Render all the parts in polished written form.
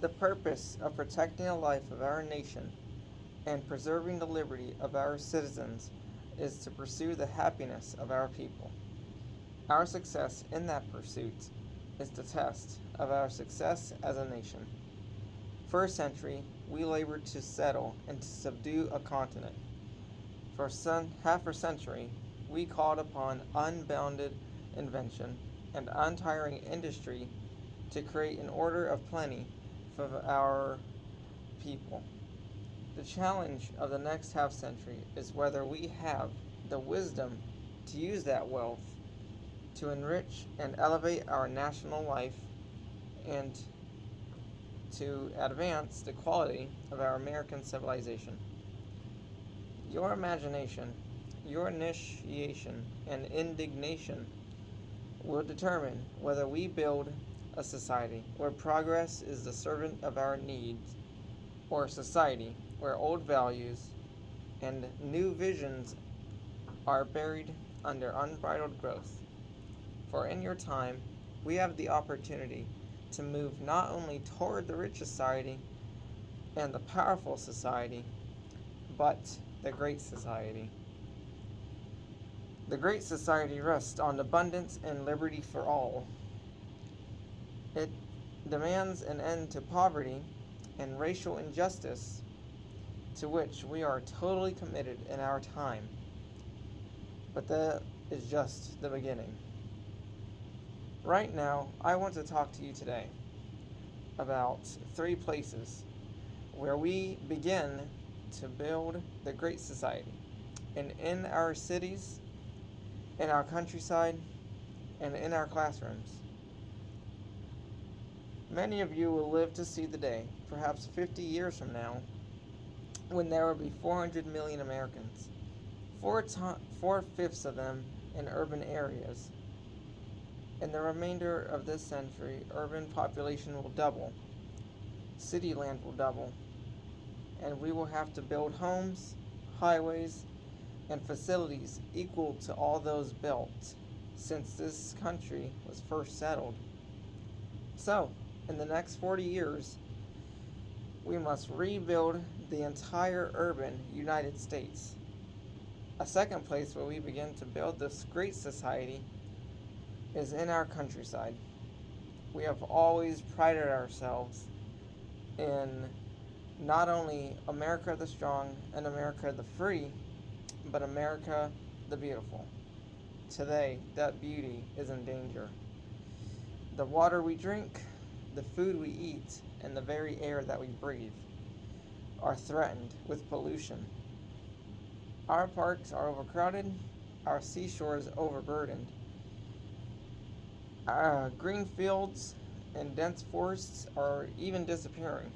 The purpose of protecting the life of our nation and preserving the liberty of our citizens is to pursue the happiness of our people. Our success in that pursuit is the test of our success as a nation. For a century, we labored to settle and to subdue a continent. For half a century, we called upon unbounded invention and untiring industry to create an order of plenty for our people. The challenge of the next half century is whether we have the wisdom to use that wealth to enrich and elevate our national life and to advance the quality of our American civilization. Your imagination, your initiation, and indignation will determine whether we build a society where progress is the servant of our needs, or a society where old values and new visions are buried under unbridled growth. For in your time, we have the opportunity to move not only toward the rich society and the powerful society, but the great society. The great society rests on abundance and liberty for all. It demands an end to poverty and racial injustice, to which we are totally committed in our time. But that is just the beginning. Right now, I want to talk to you today about 3 places where we begin to build the great society. And in our cities, in our countryside, and in our classrooms. Many of you will live to see the day, perhaps 50 years from now, when there will be 400 million Americans, 4/5 of them in urban areas. In the remainder of this century, urban population will double, city land will double, and we will have to build homes, highways, and facilities equal to all those built since this country was first settled. So, in the next 40 years, we must rebuild the entire urban United States. A second place where we begin to build this great society is in our countryside. We have always prided ourselves in not only America the strong and America the free, but America the beautiful. Today, that beauty is in danger. The water we drink, the food we eat, and the very air that we breathe are threatened with pollution. Our parks are overcrowded, our seashores overburdened. Our green fields and dense forests are even disappearing.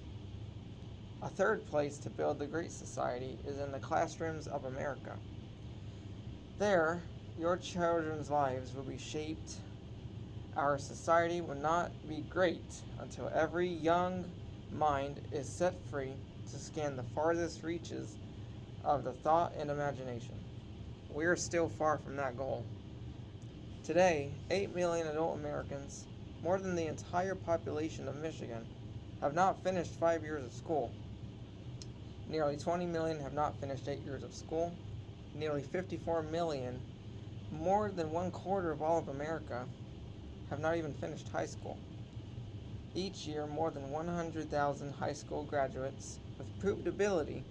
A third place to build the great society is in the classrooms of America. There, your children's lives will be shaped. Our society will not be great until every young mind is set free to scan the farthest reaches of the thought and imagination. We are still far from that goal. Today, 8 million adult Americans, more than the entire population of Michigan, have not finished 5 years of school. Nearly 20 million have not finished 8 years of school. Nearly 54 million, more than 1/4 of all of America, have not even finished high school. Each year, more than 100,000 high school graduates with proved ability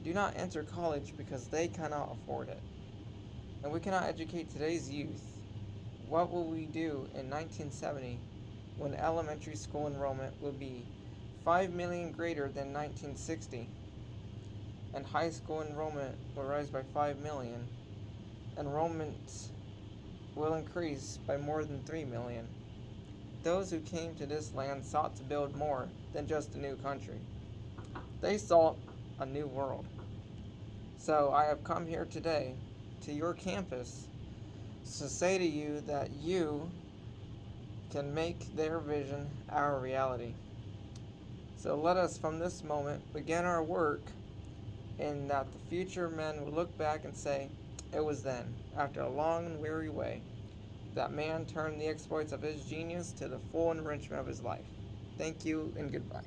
do not enter college because they cannot afford it. And we cannot educate today's youth. What will we do in 1970 when elementary school enrollment will be 5 million greater than 1960? And high school enrollment will rise by 5 million. Enrollment will increase by more than 3 million. Those who came to this land sought to build more than just a new country. They sought a new world. So I have come here today to your campus to say to you that you can make their vision our reality. So let us from this moment begin our work, and that the future men will look back and say, it was then, after a long and weary way, that man turned the exploits of his genius to the full enrichment of his life. Thank you and goodbye.